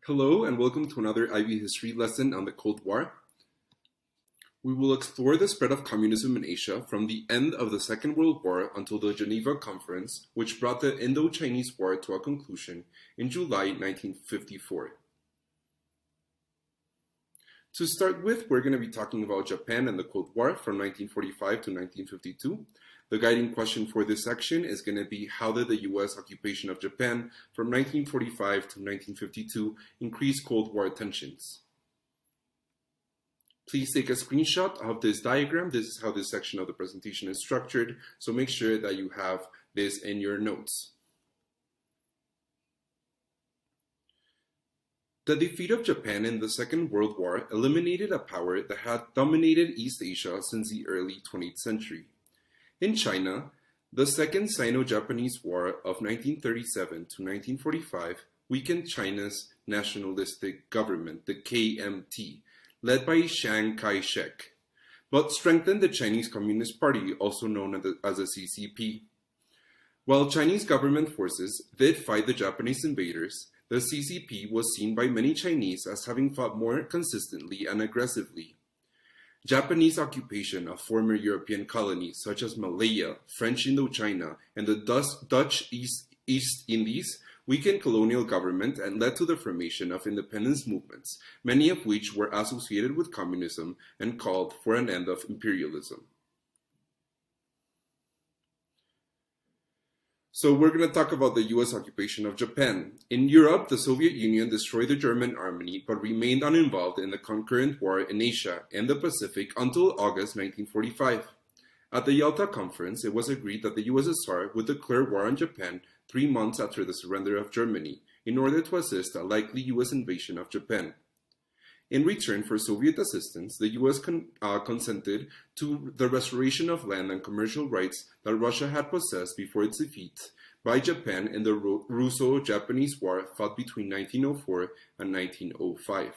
Hello and welcome to another IB history lesson on the Cold War. We will explore the spread of communism in Asia from the end of the Second World War until the Geneva Conference, which brought the Indo-Chinese War to a conclusion in July 1954. To start with, we're going to be talking about Japan and the Cold War from 1945 to 1952. The guiding question for this section is going to be how did the US occupation of Japan from 1945 to 1952 increase Cold War tensions? Please take a screenshot of this diagram. This is how this section of the presentation is structured, so make sure that you have this in your notes. The defeat of Japan in the Second World War eliminated a power that had dominated East Asia since the early 20th century. In China, the Second Sino-Japanese War of 1937 to 1945 weakened China's nationalistic government, the KMT, led by Chiang Kai-shek, but strengthened the Chinese Communist Party, also known as the CCP. While Chinese government forces did fight the Japanese invaders, the CCP was seen by many Chinese as having fought more consistently and aggressively. Japanese occupation of former European colonies such as Malaya, French Indochina, and the Dutch East Indies weakened colonial government and led to the formation of independence movements, many of which were associated with communism and called for an end of imperialism. So we're going to talk about the US occupation of Japan. In Europe, the Soviet Union destroyed the German army but remained uninvolved in the concurrent war in Asia and the Pacific until August 1945. At the Yalta Conference, it was agreed that the USSR would declare war on Japan 3 months after the surrender of Germany in order to assist a likely US invasion of Japan. In return for Soviet assistance, the US consented to the restoration of land and commercial rights that Russia had possessed before its defeat by Japan in the Russo-Japanese War fought between 1904 and 1905.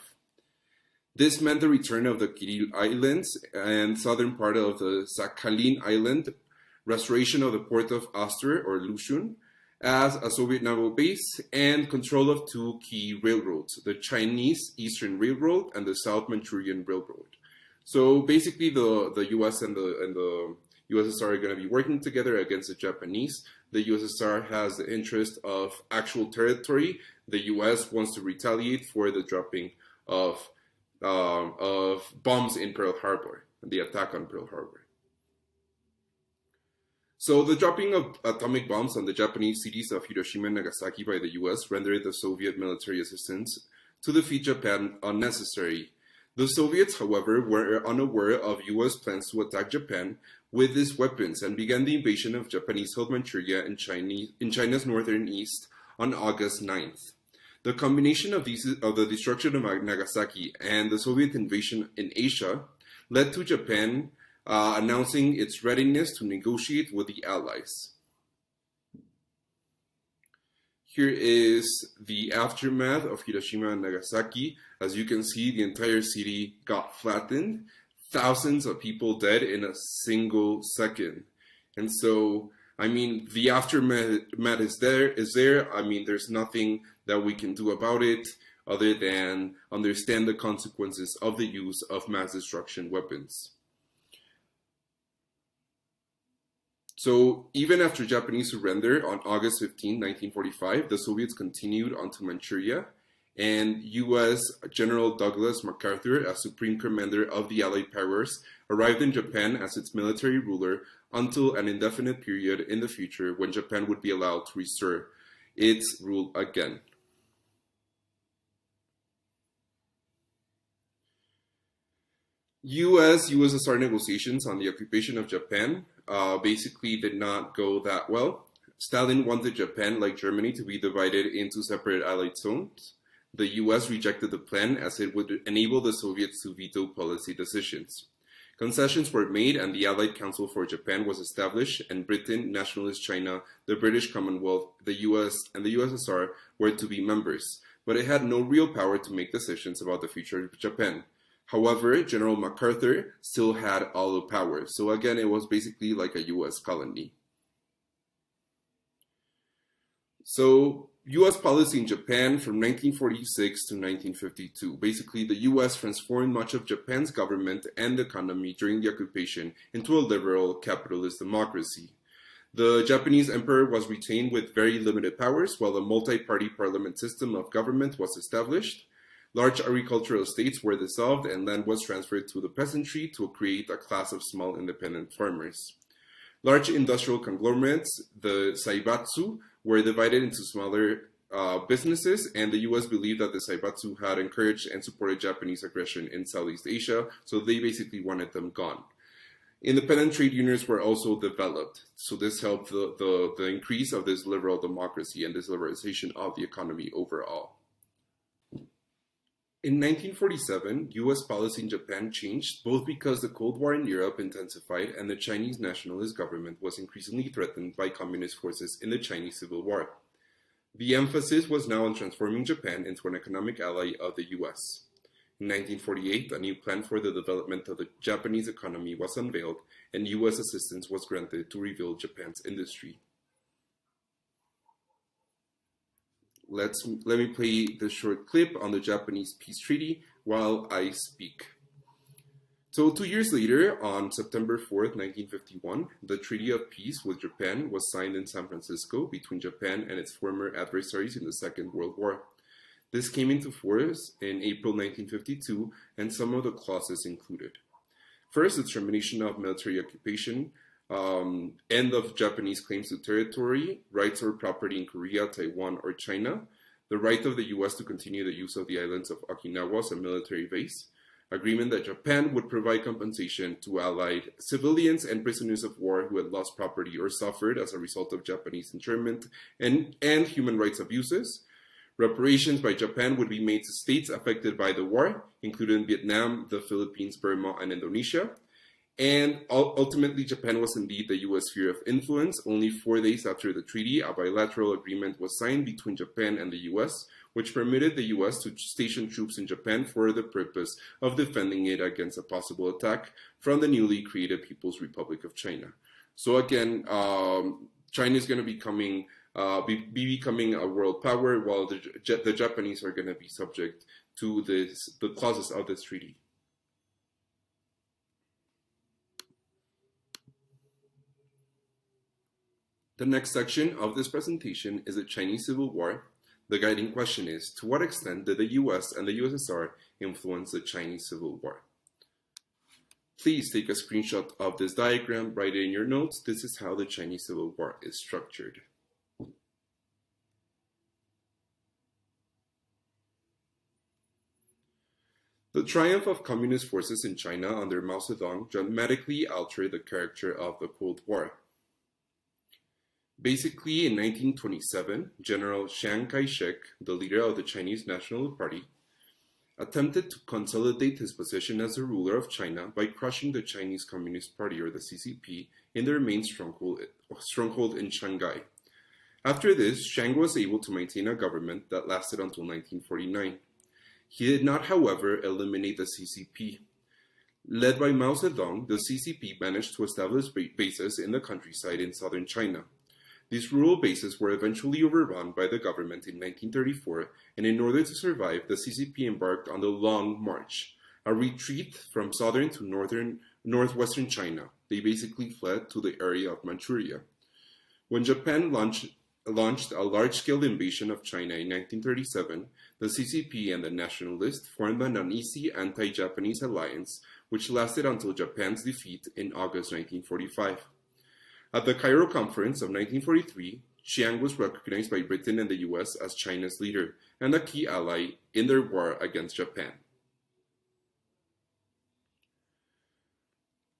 This meant the return of the Kuril Islands and southern part of the Sakhalin Island, restoration of the port of Oster or Lushun as a Soviet naval base, and control of two key railroads, the Chinese Eastern Railroad and the South Manchurian Railroad. So basically the US and the USSR are going to be working together against the Japanese. The USSR has the interest of actual territory. The US wants to retaliate for the dropping of bombs in Pearl Harbor, the attack on Pearl Harbor. So the dropping of atomic bombs on the Japanese cities of Hiroshima and Nagasaki by the US rendered the Soviet military assistance to defeat Japan unnecessary. The Soviets, however, were unaware of US plans to attack Japan with these weapons and began the invasion of Japanese-held Manchuria in China's northern east on August 9th. The combination of the destruction of Nagasaki and the Soviet invasion in Asia led to Japan announcing its readiness to negotiate with the Allies. Here is the aftermath of Hiroshima and Nagasaki. As you can see, the entire city got flattened. Thousands of people dead in a single second. And so, I mean, the aftermath is there. I mean, there's nothing that we can do about it other than understand the consequences of the use of mass destruction weapons. So even after Japanese surrender on August 15, 1945, the Soviets continued onto Manchuria, and US General Douglas MacArthur, as Supreme Commander of the Allied powers, arrived in Japan as its military ruler until an indefinite period in the future when Japan would be allowed to restore its rule again. US-USSR negotiations on the occupation of Japan basically did not go that well. Stalin wanted Japan, like Germany, to be divided into separate Allied zones. The US rejected the plan as it would enable the Soviets to veto policy decisions. Concessions were made and the Allied Council for Japan was established, and Britain, Nationalist China, the British Commonwealth, the US, and the USSR were to be members, but it had no real power to make decisions about the future of Japan. However, General MacArthur still had all the power, so again, it was basically like a US colony. So U.S. policy in Japan from 1946 to 1952. Basically, the U.S. transformed much of Japan's government and economy during the occupation into a liberal capitalist democracy. The Japanese emperor was retained with very limited powers, while a multi-party parliament system of government was established. Large agricultural estates were dissolved and land was transferred to the peasantry to create a class of small independent farmers. Large industrial conglomerates, the Saibatsu, were divided into smaller businesses, and the U.S. believed that the Saibatsu had encouraged and supported Japanese aggression in Southeast Asia, so they basically wanted them gone. Independent trade unions were also developed, so this helped the increase of this liberal democracy and this liberalization of the economy overall. In 1947, U.S. policy in Japan changed both because the Cold War in Europe intensified and the Chinese nationalist government was increasingly threatened by communist forces in the Chinese Civil War. The emphasis was now on transforming Japan into an economic ally of the U.S. In 1948, a new plan for the development of the Japanese economy was unveiled, and U.S. assistance was granted to rebuild Japan's industry. Let me play this short clip on the Japanese Peace Treaty while I speak. So 2 years later, on September 4th, 1951, the Treaty of Peace with Japan was signed in San Francisco between Japan and its former adversaries in the Second World War. This came into force in April 1952, and some of the clauses included. First, the termination of military occupation, end of Japanese claims to territory, rights or property in Korea, Taiwan, or China, the right of the U.S. to continue the use of the islands of Okinawa as a military base, agreement that Japan would provide compensation to Allied civilians and prisoners of war who had lost property or suffered as a result of Japanese internment and human rights abuses. Reparations by Japan would be made to states affected by the war, including Vietnam, the Philippines, Burma, and Indonesia. And ultimately, Japan was indeed the U.S. sphere of influence. Only 4 days after the treaty, a bilateral agreement was signed between Japan and the U.S., which permitted the U.S. to station troops in Japan for the purpose of defending it against a possible attack from the newly created People's Republic of China. So again, China is going to be becoming a world power, while the Japanese are going to be subject to the clauses of this treaty. The next section of this presentation is the Chinese Civil War. The guiding question is, to what extent did the US and the USSR influence the Chinese Civil War? Please take a screenshot of this diagram, write it in your notes. This is how the Chinese Civil War is structured. The triumph of communist forces in China under Mao Zedong dramatically altered the character of the Cold War. Basically, in 1927, General Chiang Kai-shek, the leader of the Chinese National Party, attempted to consolidate his position as the ruler of China by crushing the Chinese Communist Party, or the CCP, in their main stronghold in Shanghai. After this, Chiang was able to maintain a government that lasted until 1949. He did not, however, eliminate the CCP. Led by Mao Zedong, the CCP managed to establish bases in the countryside in southern China. These rural bases were eventually overrun by the government in 1934, and in order to survive, the CCP embarked on the Long March, a retreat from southern to northwestern China. They basically fled to the area of Manchuria. When Japan launched a large-scale invasion of China in 1937, the CCP and the Nationalists formed an uneasy anti-Japanese alliance, which lasted until Japan's defeat in August 1945. At the Geneva Conference of 1943, Chiang was recognized by Britain and the US as China's leader and a key ally in their war against Japan.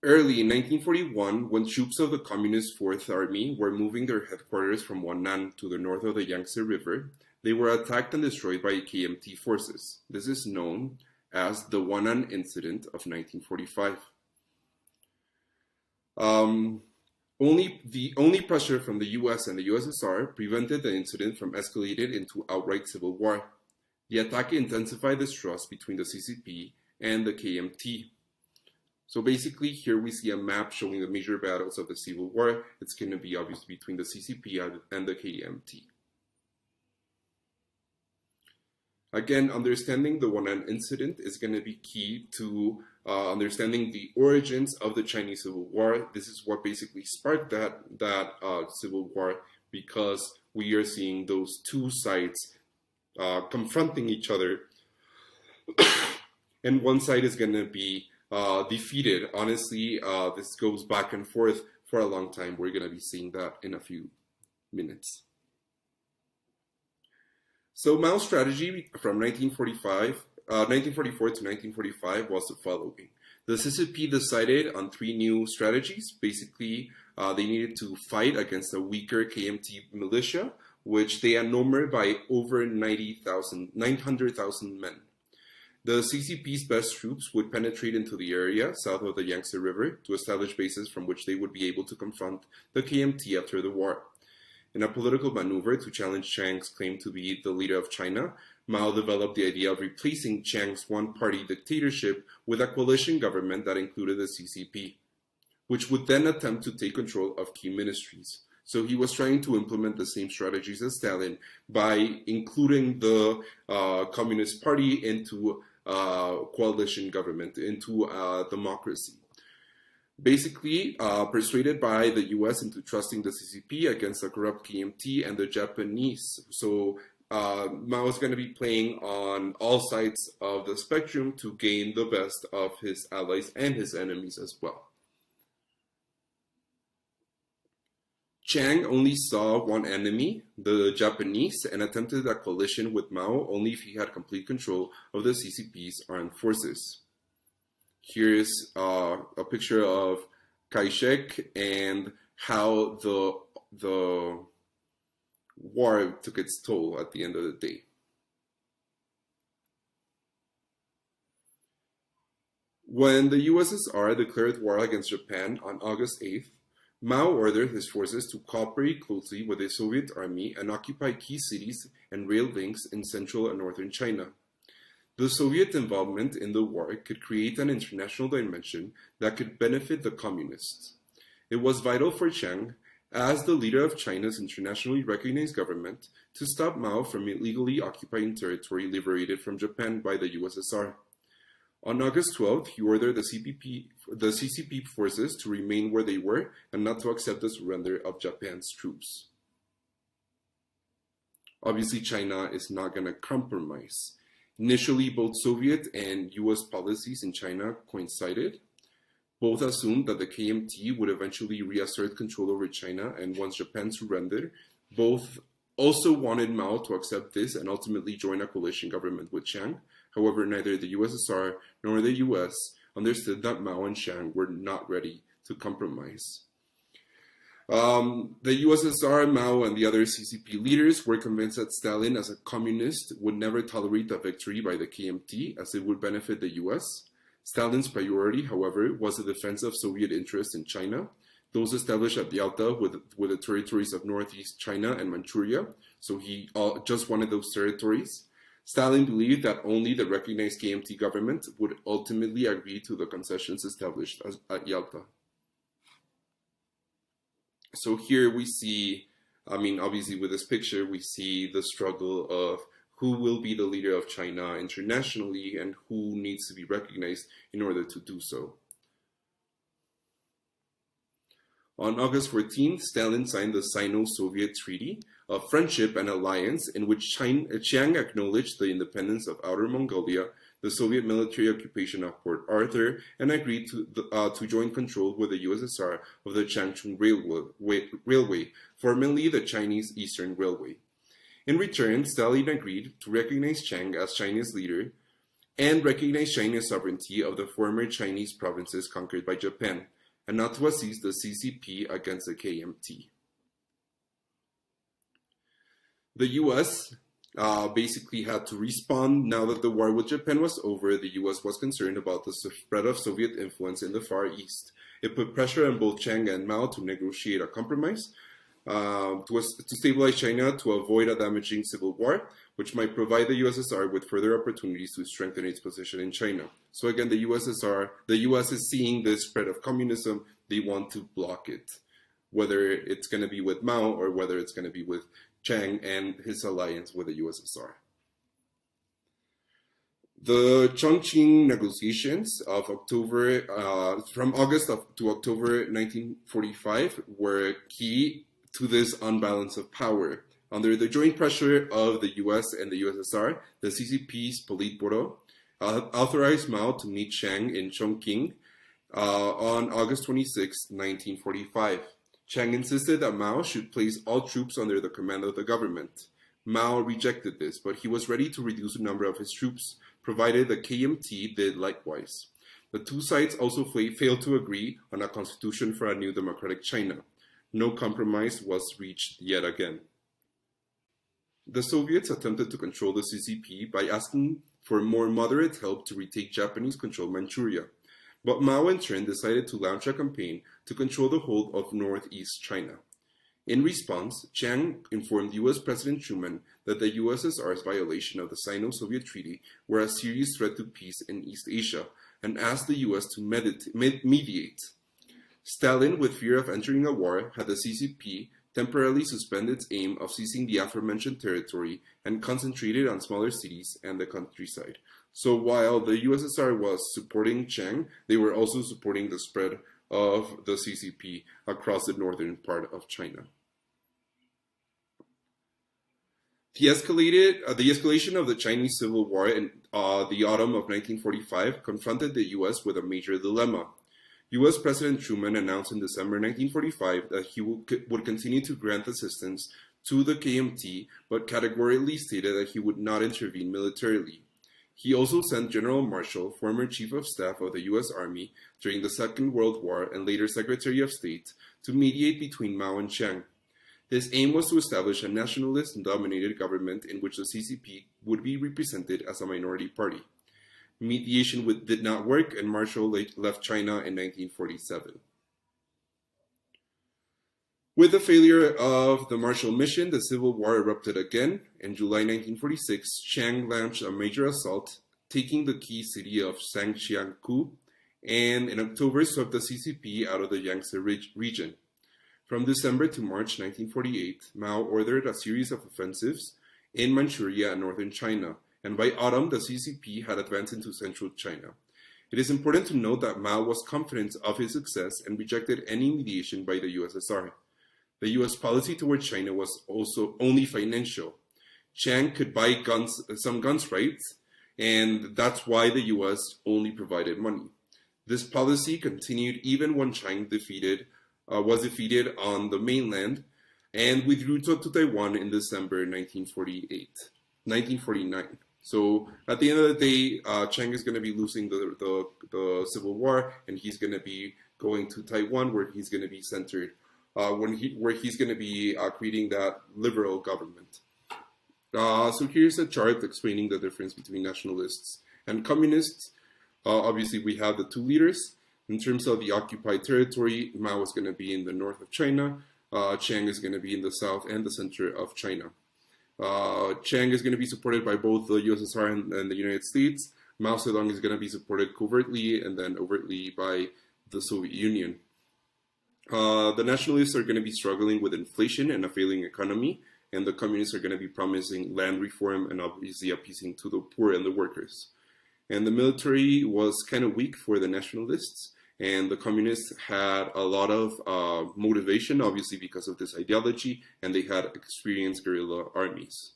Early in 1941, when troops of the Communist Fourth Army were moving their headquarters from Wannan to the north of the Yangtze River, they were attacked and destroyed by KMT forces. This is known as the Wannan Incident of 1945. Only pressure from the US and the USSR prevented the incident from escalating into outright civil war. The attack intensified distrust between the CCP and the KMT. So basically, here we see a map showing the major battles of the Civil War. It's going to be obviously between the CCP and the KMT. Again, understanding the Wan'an incident is going to be key to understanding the origins of the Chinese Civil War. This is what basically sparked that civil war, because we are seeing those two sides confronting each other, and one side is going to be defeated. Honestly, this goes back and forth for a long time. We're going to be seeing that in a few minutes. So Mao's strategy from 1944 to 1945 was the following. The CCP decided on three new strategies. Basically, they needed to fight against a weaker KMT militia, which they outnumbered by over 900,000 men. The CCP's best troops would penetrate into the area south of the Yangtze River to establish bases from which they would be able to confront the KMT after the war. In a political maneuver to challenge Chiang's claim to be the leader of China, Mao developed the idea of replacing Chiang's one-party dictatorship with a coalition government that included the CCP, which would then attempt to take control of key ministries. So he was trying to implement the same strategies as Stalin by including the Communist Party into coalition government, into democracy. Basically, persuaded by the US into trusting the CCP against the corrupt KMT and the Japanese. So Mao is going to be playing on all sides of the spectrum to gain the best of his allies and his enemies as well. Chiang only saw one enemy, the Japanese, and attempted a coalition with Mao only if he had complete control of the CCP's armed forces. Here's a picture of Kai-shek and how the war took its toll at the end of the day. When the USSR declared war against Japan on August 8th, Mao ordered his forces to cooperate closely with the Soviet army and occupy key cities and rail links in central and northern China. The Soviet involvement in the war could create an international dimension that could benefit the communists. It was vital for Chiang, as the leader of China's internationally recognized government, to stop Mao from illegally occupying territory liberated from Japan by the USSR. On August 12th, he ordered the CCP forces to remain where they were and not to accept the surrender of Japan's troops. Obviously, China is not going to compromise. Initially, both Soviet and US policies in China coincided. Both assumed that the KMT would eventually reassert control over China, and once Japan surrendered, both also wanted Mao to accept this and ultimately join a coalition government with Chiang. However, neither the USSR nor the US understood that Mao and Chiang were not ready to compromise. The USSR, Mao, and the other CCP leaders were convinced that Stalin, as a communist, would never tolerate a victory by the KMT, as it would benefit the US. Stalin's priority, however, was the defense of Soviet interests in China, those established at Yalta with the territories of northeast China and Manchuria, so he just wanted those territories. Stalin believed that only the recognized KMT government would ultimately agree to the concessions established at Yalta. So here we see, obviously with this picture, we see the struggle of who will be the leader of China internationally and who needs to be recognized in order to do so. On August 14th, Stalin signed the Sino-Soviet Treaty of Friendship and Alliance, in which Chiang acknowledged the independence of Outer Mongolia, the Soviet military occupation of Port Arthur, and agreed to join control with the USSR of the Changchun Railway, formerly the Chinese Eastern Railway. In return, Stalin agreed to recognize Chiang as China's leader and recognize China's sovereignty of the former Chinese provinces conquered by Japan, and not to assist the CCP against the KMT. The US basically had to respond. Now that the war with Japan was over, the US was concerned about the spread of Soviet influence in the Far East. It put pressure on both Chiang and Mao to negotiate a compromise to stabilize China to avoid a damaging civil war, which might provide the USSR with further opportunities to strengthen its position in China. So again, the US is seeing the spread of communism. They want to block it, whether it's going to be with Mao or whether it's going to be with Chiang and his alliance with the USSR. The Chongqing negotiations of from August to October 1945 were key to this unbalance of power. Under the joint pressure of the US and the USSR, the CCP's Politburo authorized Mao to meet Chiang in Chongqing on August 26, 1945. Chiang insisted that Mao should place all troops under the command of the government. Mao rejected this, but he was ready to reduce the number of his troops, provided the KMT did likewise. The two sides also failed to agree on a constitution for a new democratic China. No compromise was reached yet again. The Soviets attempted to control the CCP by asking for more moderate help to retake Japanese-controlled Manchuria. But Mao in turn decided to launch a campaign to control the whole of northeast China. In response, Chiang informed US President Truman that the USSR's violation of the Sino-Soviet Treaty were a serious threat to peace in East Asia and asked the US to mediate. Stalin, with fear of entering a war, had the CCP temporarily suspend its aim of seizing the aforementioned territory and concentrated on smaller cities and the countryside. So while the USSR was supporting Chiang, they were also supporting the spread of the CCP across the northern part of China. The escalation of the Chinese Civil War in the autumn of 1945 confronted the U.S. with a major dilemma. U.S. President Truman announced in December 1945 that he would continue to grant assistance to the KMT, but categorically stated that he would not intervene militarily. He also sent General Marshall, former Chief of Staff of the U.S. Army during the Second World War and later Secretary of State, to mediate between Mao and Chiang. His aim was to establish a nationalist-dominated government in which the CCP would be represented as a minority party. Mediation did not work, and Marshall left China in 1947. With the failure of the Marshall Mission, the Civil War erupted again. In July 1946, Chiang launched a major assault, taking the key city of Sangxiangku, and in October swept the CCP out of the Yangtze region. From December to March 1948, Mao ordered a series of offensives in Manchuria and northern China, and by autumn the CCP had advanced into central China. It is important to note that Mao was confident of his success and rejected any mediation by the USSR. The US policy toward China was also only financial. Chiang could buy some guns rights, and that's why the US only provided money. This policy continued even when Chiang was defeated on the mainland and withdrew to Taiwan in December 1949. So at the end of the day, Chiang is going to be losing the Civil War, and he's going to be going to Taiwan, where he's going to be centered, where he's going to be creating that liberal government. So here's a chart explaining the difference between nationalists and communists. Obviously, we have the two leaders. In terms of the occupied territory, Mao is going to be in the north of China. Chiang is going to be in the south and the center of China. Chiang is going to be supported by both the USSR and the United States. Mao Zedong is going to be supported covertly and then overtly by the Soviet Union. The nationalists are going to be struggling with inflation and a failing economy, and the communists are going to be promising land reform and obviously appeasing to the poor and the workers. And the military was kind of weak for the nationalists, and the communists had a lot of motivation, obviously because of this ideology, and they had experienced guerrilla armies.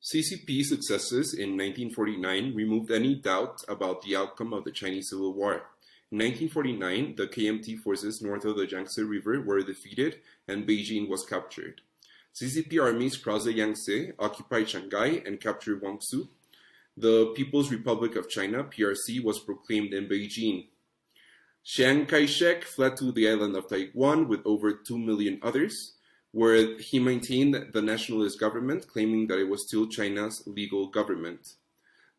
CCP successes in 1949 removed any doubt about the outcome of the Chinese Civil War. In 1949, the KMT forces north of the Yangtze River were defeated and Beijing was captured. CCP armies crossed the Yangtze, occupied Shanghai, and captured Guangzhou. The People's Republic of China, PRC, was proclaimed in Beijing. Chiang Kai-shek fled to the island of Taiwan with over 2 million others, where he maintained the nationalist government, claiming that it was still China's legal government.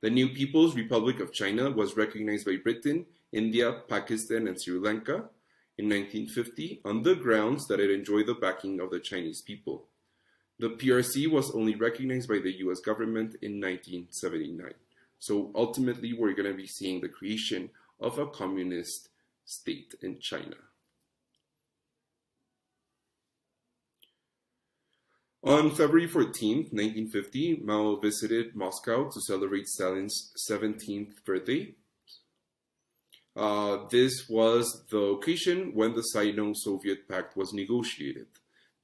The new People's Republic of China was recognized by Britain, India, Pakistan, and Sri Lanka in 1950 on the grounds that it enjoyed the backing of the Chinese people. The PRC was only recognized by the US government in 1979. So ultimately, we're going to be seeing the creation of a communist state in China. On February 14th, 1950, Mao visited Moscow to celebrate Stalin's 17th birthday. This was the occasion when the Sino-Soviet Pact was negotiated.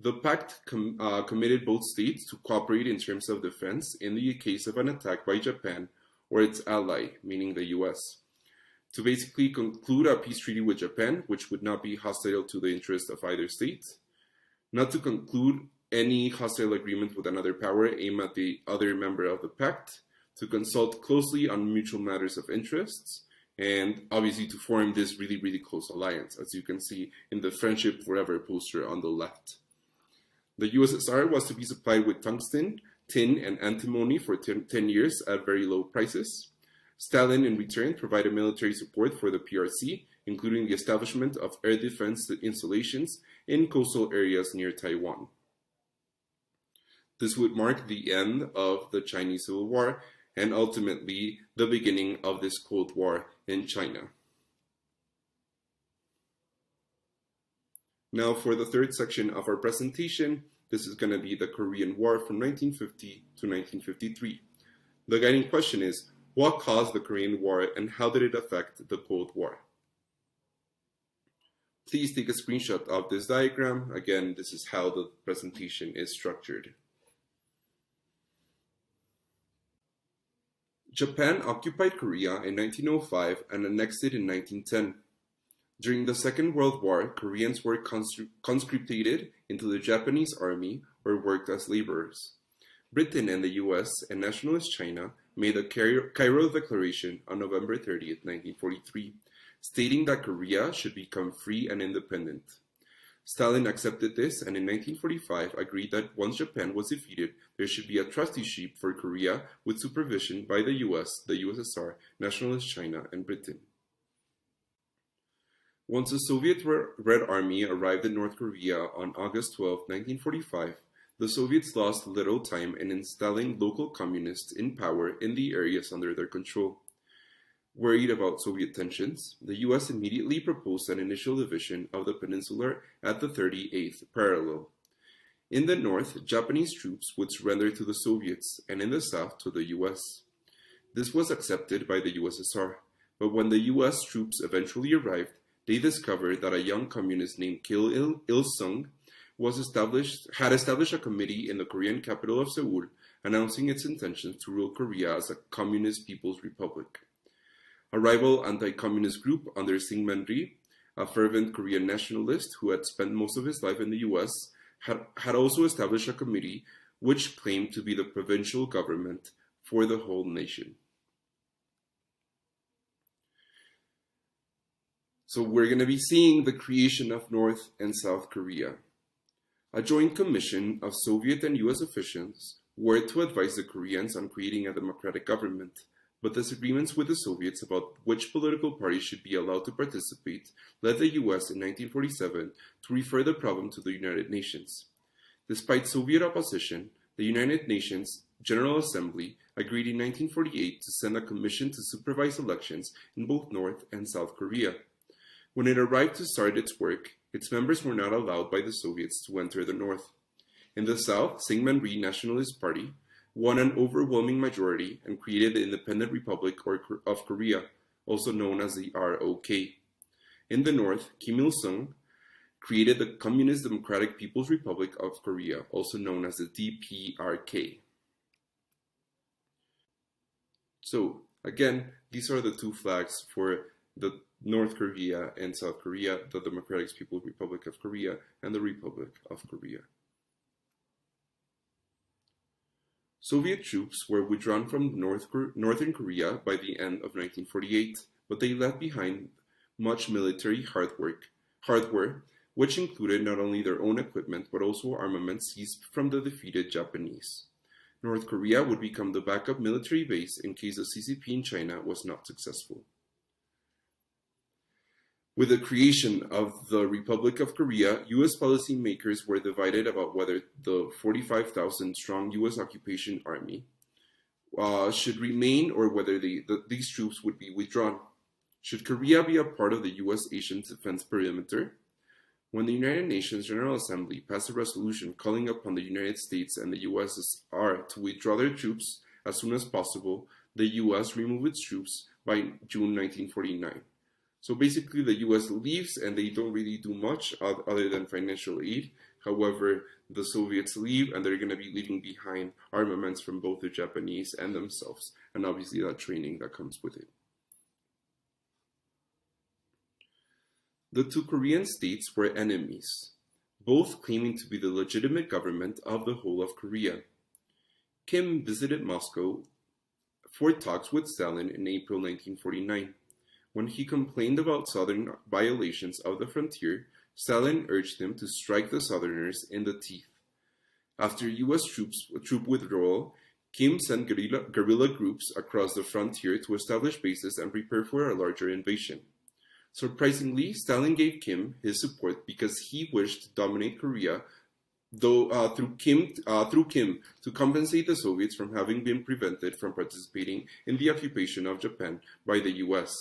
The pact committed both states to cooperate in terms of defense in the case of an attack by Japan or its ally, meaning the US, to basically conclude a peace treaty with Japan, which would not be hostile to the interests of either state, not to conclude any hostile agreement with another power aimed at the other member of the pact, to consult closely on mutual matters of interests, and obviously to form this really, really close alliance, as you can see in the Friendship Forever poster on the left. The USSR was to be supplied with tungsten, tin, and antimony for 10 years at very low prices. Stalin, in return, provided military support for the PRC, including the establishment of air defense installations in coastal areas near Taiwan. This would mark the end of the Chinese Civil War and ultimately the beginning of this Cold War in China. Now for the third section of our presentation, this is going to be the Korean War from 1950 to 1953. The guiding question is, what caused the Korean War and how did it affect the Cold War? Please take a screenshot of this diagram. Again, this is how the presentation is structured. Japan occupied Korea in 1905 and annexed it in 1910. During the Second World War, Koreans were conscripted into the Japanese army or worked as laborers. Britain and the US and nationalist China made the Cairo Declaration on November 30th, 1943, stating that Korea should become free and independent. Stalin accepted this and in 1945 agreed that once Japan was defeated, there should be a trusteeship for Korea with supervision by the US, the USSR, nationalist China, and Britain. Once the Soviet Red Army arrived in North Korea on August 12, 1945, the Soviets lost little time in installing local communists in power in the areas under their control. Worried about Soviet tensions, the US immediately proposed an initial division of the peninsula at the 38th parallel. In the north, Japanese troops would surrender to the Soviets, and in the south to the US. This was accepted by the USSR, but when the US troops eventually arrived, they discovered that a young communist named Kim Il-sung had established a committee in the Korean capital of Seoul, announcing its intentions to rule Korea as a communist people's republic. A rival anti-communist group under Syngman Rhee, a fervent Korean nationalist who had spent most of his life in the US, had also established a committee which claimed to be the provincial government for the whole nation. So we're going to be seeing the creation of North and South Korea. A joint commission of Soviet and US officials were to advise the Koreans on creating a democratic government, but disagreements with the Soviets about which political party should be allowed to participate led the US in 1947 to refer the problem to the United Nations. Despite Soviet opposition, the United Nations General Assembly agreed in 1948 to send a commission to supervise elections in both North and South Korea. When it arrived to start its work, its members were not allowed by the Soviets to enter the North. In the South, Syngman Rhee Nationalist Party won an overwhelming majority and created the Independent Republic of Korea, also known as the ROK. In the North, Kim Il-sung created the Communist Democratic People's Republic of Korea, also known as the DPRK. So, again, these are the two flags for the North Korea and South Korea, the Democratic People's Republic of Korea, and the Republic of Korea. Soviet troops were withdrawn from northern Korea by the end of 1948, but they left behind much military hardware, which included not only their own equipment, but also armaments seized from the defeated Japanese. North Korea would become the backup military base in case the CCP in China was not successful. With the creation of the Republic of Korea, U.S. policymakers were divided about whether the 45,000-strong U.S. occupation army should remain or whether these troops would be withdrawn. Should Korea be a part of the U.S. Asian defense perimeter? When the United Nations General Assembly passed a resolution calling upon the United States and the USSR to withdraw their troops as soon as possible, the US removed its troops by June 1949. So basically the US leaves and they don't really do much other than financial aid. However, the Soviets leave and they're going to be leaving behind armaments from both the Japanese and themselves, and obviously that training that comes with it. The two Korean states were enemies, both claiming to be the legitimate government of the whole of Korea. Kim visited Moscow for talks with Stalin in April 1949. When he complained about southern violations of the frontier, Stalin urged him to strike the Southerners in the teeth. After U.S. troop withdrawal, Kim sent guerrilla groups across the frontier to establish bases and prepare for a larger invasion. Surprisingly, Stalin gave Kim his support because he wished to dominate Korea, though through Kim to compensate the Soviets from having been prevented from participating in the occupation of Japan by the U.S.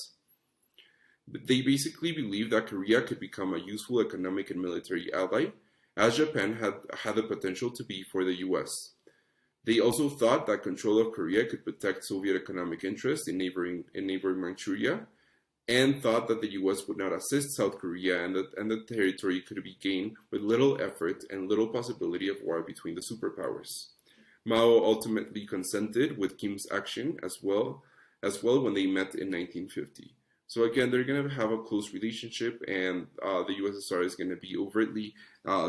They basically believed that Korea could become a useful economic and military ally, as Japan had the potential to be for the US. They also thought that control of Korea could protect Soviet economic interests in neighboring Manchuria, and thought that the US would not assist South Korea and the territory could be gained with little effort and little possibility of war between the superpowers. Mao ultimately consented with Kim's action as well when they met in 1950. So again, they're going to have a close relationship, and the USSR is going to be overtly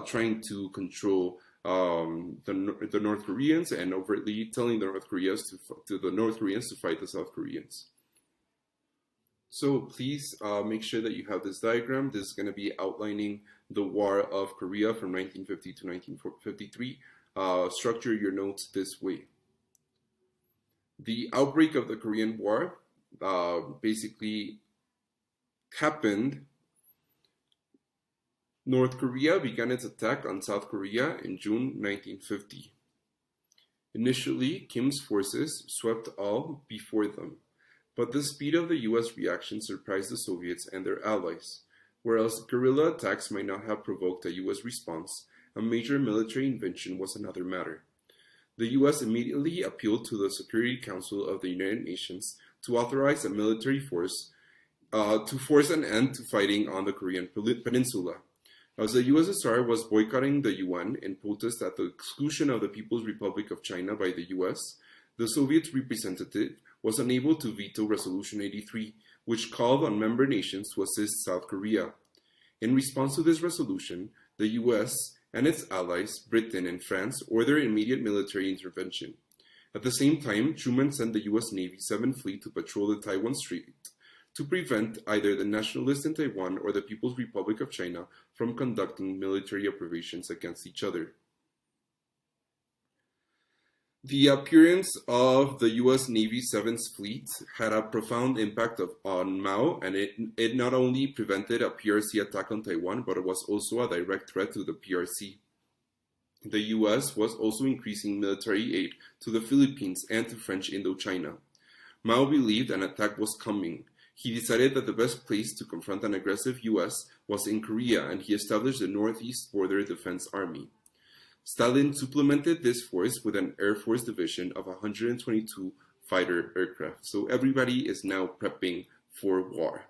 trying to control the North Koreans and overtly telling the North Koreans to fight the South Koreans. So please make sure that you have this diagram. This is going to be outlining the War of Korea from 1950 to 1953. Structure your notes this way. The outbreak of the Korean War basically happened. North Korea began its attack on South Korea in June 1950. Initially, Kim's forces swept all before them, but the speed of the US reaction surprised the Soviets and their allies. Whereas guerrilla attacks might not have provoked a US response, a major military invention was another matter. The US immediately appealed to the Security Council of the United Nations to authorize a military force to force an end to fighting on the Korean Peninsula. As the USSR was boycotting the UN in protest at the exclusion of the People's Republic of China by the US, the Soviet representative was unable to veto Resolution 83, which called on member nations to assist South Korea. In response to this resolution, the US and its allies, Britain and France, ordered immediate military intervention. At the same time, Truman sent the US Navy 7th Fleet to patrol the Taiwan Strait to prevent either the nationalists in Taiwan or the People's Republic of China from conducting military operations against each other. The appearance of the US Navy 7th Fleet had a profound impact on Mao, and it not only prevented a PRC attack on Taiwan, but it was also a direct threat to the PRC. The US was also increasing military aid to the Philippines and to French Indochina. Mao believed an attack was coming. He decided that the best place to confront an aggressive US was in Korea, and he established the Northeast Border Defense Army. Stalin supplemented this force with an Air Force division of 122 fighter aircraft. So everybody is now prepping for war.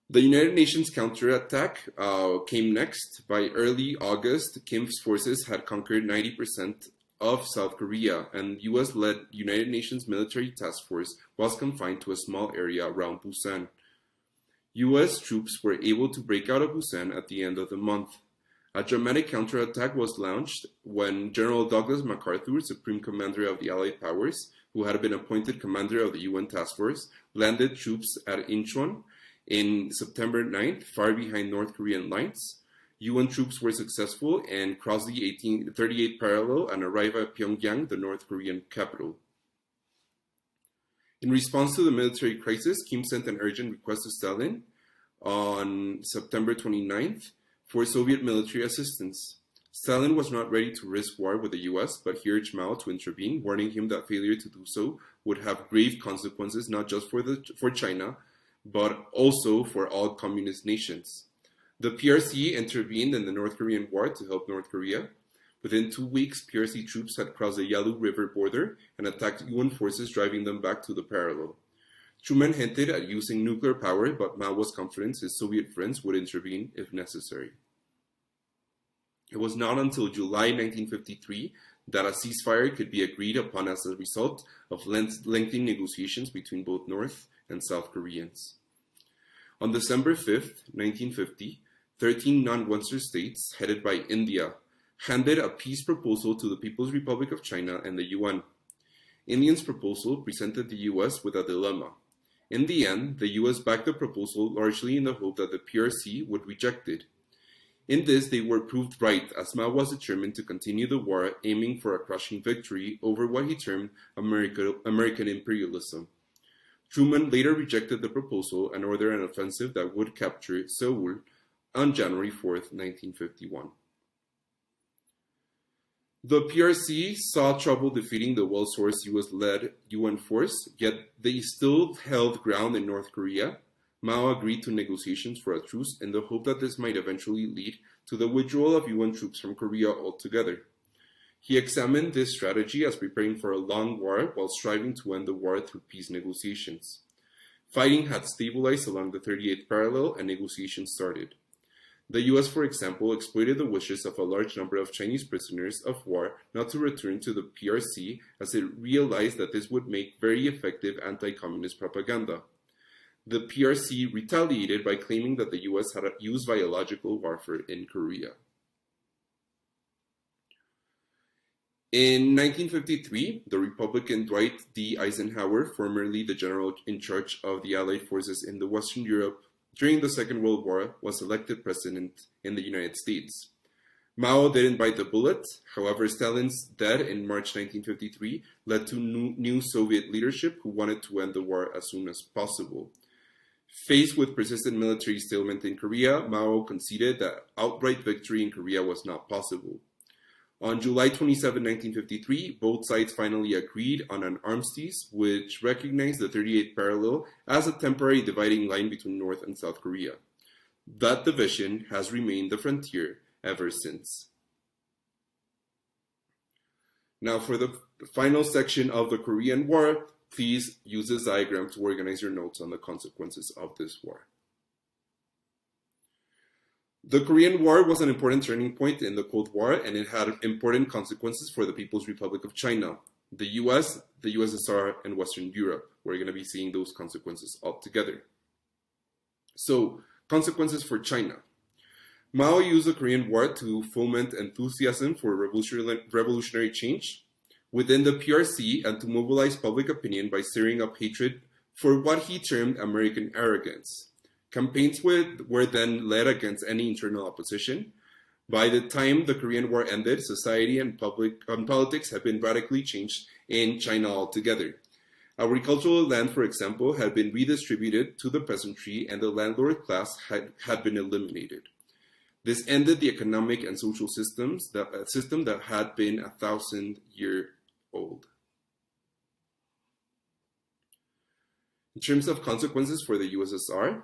The United Nations counterattack came next. By early August, Kim's forces had conquered 90% of South Korea, and US-led United Nations military task force was confined to a small area around Busan. US troops were able to break out of Busan at the end of the month. A dramatic counterattack was launched when General Douglas MacArthur, Supreme Commander of the Allied Powers, who had been appointed commander of the UN task force, landed troops at Incheon in September 9th, far behind North Korean lines. UN troops were successful and crossed the 38th parallel and arrived at Pyongyang, the North Korean capital. In response to the military crisis, Kim sent an urgent request to Stalin on September 29th for Soviet military assistance. Stalin was not ready to risk war with the US, but he urged Mao to intervene, warning him that failure to do so would have grave consequences not just for China, but also for all communist nations. The PRC intervened in the North Korean War to help North Korea. Within 2 weeks, PRC troops had crossed the Yalu River border and attacked UN forces, driving them back to the parallel. Truman hinted at using nuclear power, but Mao was confident his Soviet friends would intervene if necessary. It was not until July 1953 that a ceasefire could be agreed upon as a result of lengthy negotiations between both North and South Koreans. On December 5, 1950, 13 non-Western states, headed by India, handed a peace proposal to the People's Republic of China and the UN. India's proposal presented the US with a dilemma. In the end, the US backed the proposal largely in the hope that the PRC would reject it. In this, they were proved right, as Mao was determined to continue the war, aiming for a crushing victory over what he termed American imperialism. Truman later rejected the proposal and ordered an offensive that would capture Seoul on January 4, 1951. The PRC saw trouble defeating the well-sourced US-led UN force, yet they still held ground in North Korea. Mao agreed to negotiations for a truce in the hope that this might eventually lead to the withdrawal of UN troops from Korea altogether. He examined this strategy as preparing for a long war while striving to end the war through peace negotiations. Fighting had stabilized along the 38th parallel and negotiations started. The US, for example, exploited the wishes of a large number of Chinese prisoners of war not to return to the PRC, as it realized that this would make very effective anti-communist propaganda. The PRC retaliated by claiming that the US had used biological warfare in Korea. In 1953, the Republican Dwight D. Eisenhower, formerly the general in charge of the Allied forces in the Western Europe during the Second World War, was elected president in the United States. Mao didn't bite the bullet. However, Stalin's death in March 1953 led to new Soviet leadership who wanted to end the war as soon as possible. Faced with persistent military stalemate in Korea, Mao conceded that outright victory in Korea was not possible. On July 27, 1953, both sides finally agreed on an armistice, which recognized the 38th parallel as a temporary dividing line between North and South Korea. That division has remained the frontier ever since. Now, for the final section of the Korean War, please use this diagram to organize your notes on the consequences of this war. The Korean War was an important turning point in the Cold War, and it had important consequences for the People's Republic of China, the US, the USSR, and Western Europe. We're going to be seeing those consequences all together. So, consequences for China. Mao used the Korean War to foment enthusiasm for revolutionary change within the PRC and to mobilize public opinion by stirring up hatred for what he termed American arrogance. Campaigns were then led against any internal opposition. By the time the Korean War ended, society and politics had been radically changed in China altogether. Agricultural land, for example, had been redistributed to the peasantry, and the landlord class had been eliminated. This ended the economic and social system that had been 1,000-year-old. In terms of consequences for the USSR,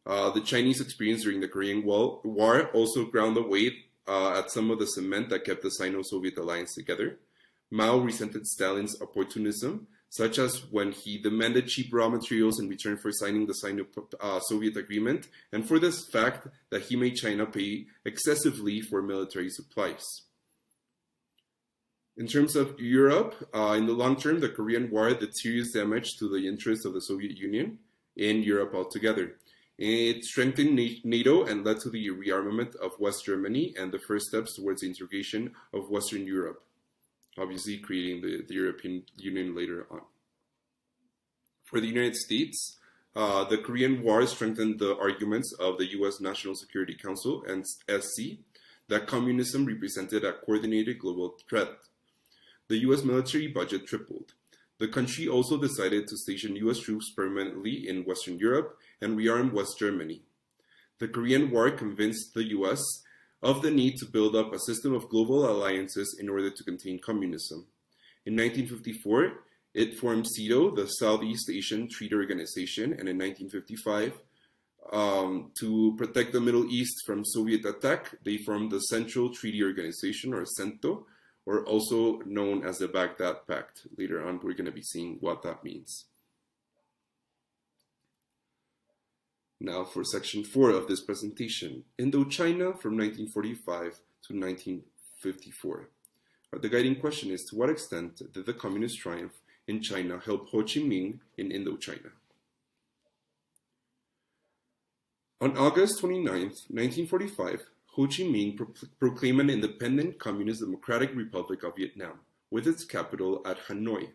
the Chinese experience during the Korean War also ground the weight at some of the cement that kept the Sino-Soviet alliance together. Mao resented Stalin's opportunism, such as when he demanded cheap raw materials in return for signing the Sino-Soviet agreement, and for this fact that he made China pay excessively for military supplies. In terms of Europe, in the long term, the Korean War did serious damage to the interests of the Soviet Union in Europe altogether. It strengthened NATO and led to the rearmament of West Germany and the first steps towards the integration of Western Europe, obviously creating the European Union later on. For the United States, the Korean War strengthened the arguments of the U.S. National Security Council and SC that communism represented a coordinated global threat. The U.S. military budget tripled. The country also decided to station U.S. troops permanently in Western Europe and rearm West Germany. The Korean War convinced the U.S. of the need to build up a system of global alliances in order to contain communism. In 1954, it formed SEATO, the Southeast Asian Treaty Organization, and in 1955, To protect the Middle East from Soviet attack, they formed the Central Treaty Organization, or CENTO, or also known as the Baghdad Pact. Later on, we're going to be seeing what that means. Now for section 4 of this presentation, Indochina from 1945 to 1954. The guiding question is, to what extent did the communist triumph in China help Ho Chi Minh in Indochina? On August 29, 1945, Ho Chi Minh proclaimed an independent Communist Democratic Republic of Vietnam, with its capital at Hanoi.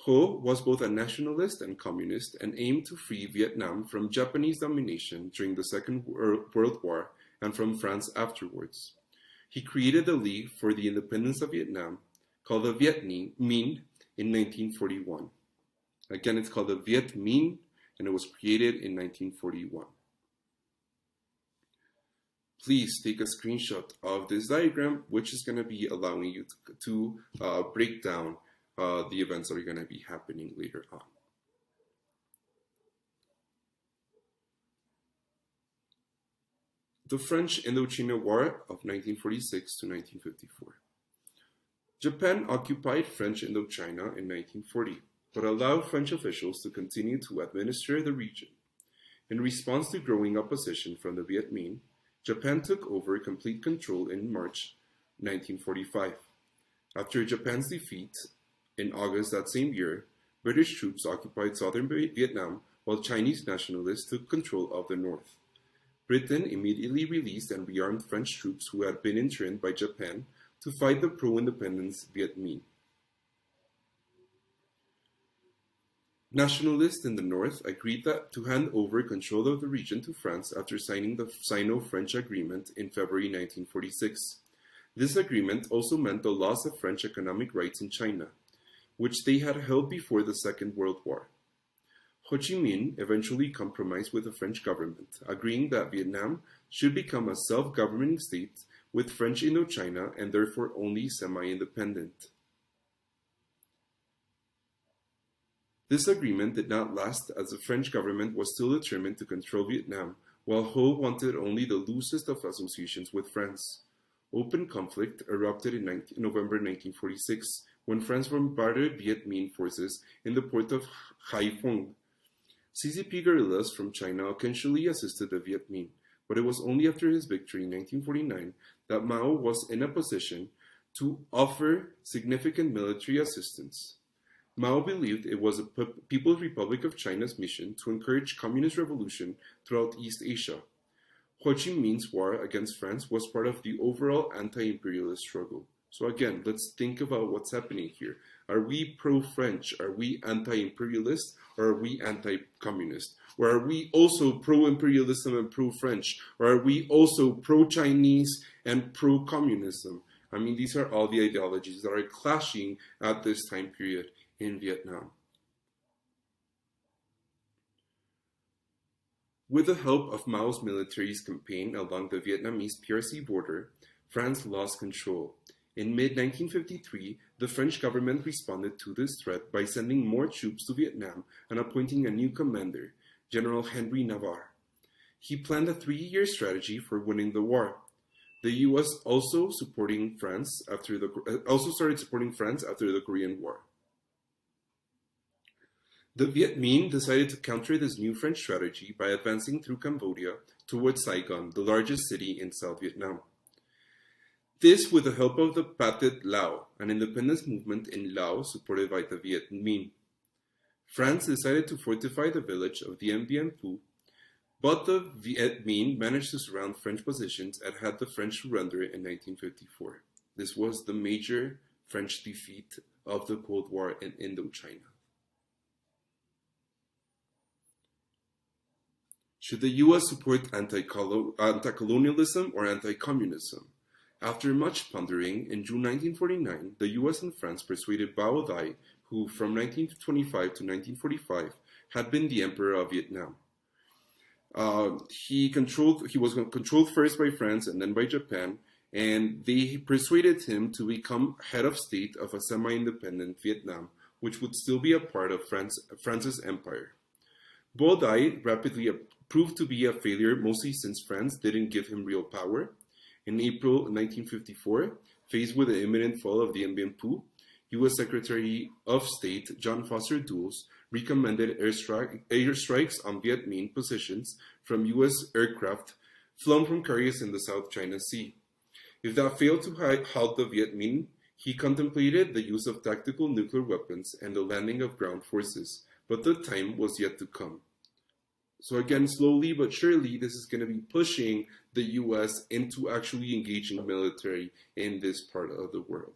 Ho was both a nationalist and communist and aimed to free Vietnam from Japanese domination during the Second World War and from France afterwards. He created the League for the Independence of Vietnam, called the Viet Minh, in 1941. Again, it's called the Viet Minh, and it was created in 1941. Please take a screenshot of this diagram, which is going to be allowing you to break down the events that are going to be happening later on. The French Indochina War of 1946 to 1954. Japan occupied French Indochina in 1940, but allowed French officials to continue to administer the region. In response to growing opposition from the Viet Minh, Japan took over complete control in March 1945. After Japan's defeat in August that same year, British troops occupied southern Vietnam while Chinese nationalists took control of the north. Britain immediately released and rearmed French troops who had been interned by Japan to fight the pro-independence Viet Minh. Nationalists in the north agreed to hand over control of the region to France after signing the Sino-French Agreement in February 1946. This agreement also meant the loss of French economic rights in China, which they had held before the Second World War. Ho Chi Minh eventually compromised with the French government, agreeing that Vietnam should become a self-governing state with French Indochina and therefore only semi-independent. This agreement did not last, as the French government was still determined to control Vietnam, while Ho wanted only the loosest of associations with France. Open conflict erupted in November 1946 when France bombarded Viet Minh forces in the port of Haiphong. CCP guerrillas from China occasionally assisted the Viet Minh, but it was only after his victory in 1949 that Mao was in a position to offer significant military assistance. Mao believed it was a People's Republic of China's mission to encourage communist revolution throughout East Asia. Ho Chi Minh's war against France was part of the overall anti-imperialist struggle. So again, let's think about what's happening here. Are we pro-French? Are we anti-imperialist? Or are we anti-communist? Or are we also pro-imperialism and pro-French? Or are we also pro-Chinese and pro-communism? I mean, these are all the ideologies that are clashing at this time period in Vietnam. With the help of Mao's military's campaign along the Vietnamese PRC border, France lost control. In mid-1953, the French government responded to this threat by sending more troops to Vietnam and appointing a new commander, General Henry Navarre. He planned a 3-year strategy for winning the war. The U.S. also started supporting France after the Korean War. The Viet Minh decided to counter this new French strategy by advancing through Cambodia towards Saigon, the largest city in South Vietnam. This with the help of the Pathet Lao, an independence movement in Laos supported by the Viet Minh. France decided to fortify the village of Dien Bien Phu, but the Viet Minh managed to surround French positions and had the French surrender in 1954. This was the major French defeat of the Cold War in Indochina. Should the U.S. support anti-colonialism or anti-communism? After much pondering, in June 1949, the U.S. and France persuaded Bao Dai, who from 1925 to 1945 had been the Emperor of Vietnam. He was controlled first by France and then by Japan, and they persuaded him to become head of state of a semi-independent Vietnam, which would still be a part of France's empire. Bo Dai rapidly proved to be a failure, mostly since France didn't give him real power. In April 1954, faced with the imminent fall of the Dien Bien Phu, U.S. Secretary of State John Foster Dulles recommended airstrikes on Viet Minh positions from U.S. aircraft flown from carriers in the South China Sea. If that failed to halt the Viet Minh, he contemplated the use of tactical nuclear weapons and the landing of ground forces, but the time was yet to come. So again, slowly but surely, this is going to be pushing the U.S. into actually engaging military in this part of the world.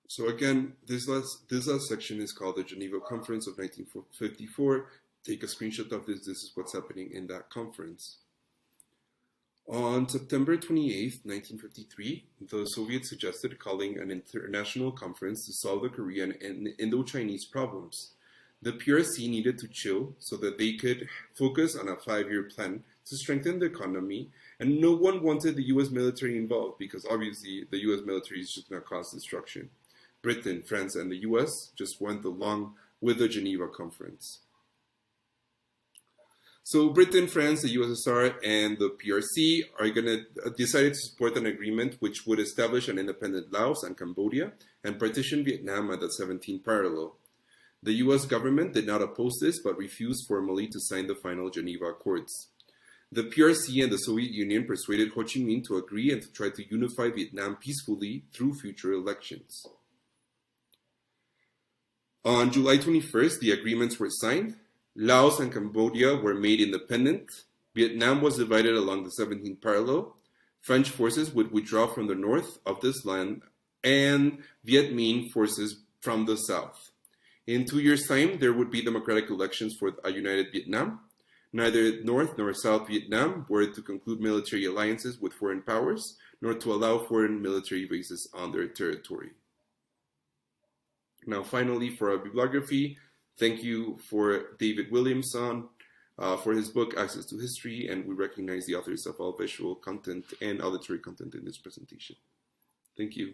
So again, this last section is called the Geneva Conference of 1954. Take a screenshot of this. This is what's happening in that conference. On September 28, 1953, the Soviets suggested calling an international conference to solve the Korean and Indo-Chinese problems. The PRC needed to chill so that they could focus on a 5-year plan to strengthen the economy, and no one wanted the U.S. military involved because obviously the U.S. military is just going to cause destruction. Britain, France, and the U.S. just went along with the Geneva Conference. So Britain, France, the USSR, and the PRC are going to decide to support an agreement which would establish an independent Laos and Cambodia and partition Vietnam at the 17th parallel. The US government did not oppose this but refused formally to sign the final Geneva Accords. The PRC and the Soviet Union persuaded Ho Chi Minh to agree and to try to unify Vietnam peacefully through future elections. On July 21st, the agreements were signed. Laos and Cambodia were made independent. Vietnam was divided along the 17th parallel. French forces would withdraw from the north of this land and Viet Minh forces from the south. In 2 years' time, there would be democratic elections for a united Vietnam. Neither North nor South Vietnam were to conclude military alliances with foreign powers, nor to allow foreign military bases on their territory. Now, finally, for our bibliography, thank you for David Williamson for his book, Access to History, and we recognize the authors of all visual content and auditory content in this presentation. Thank you.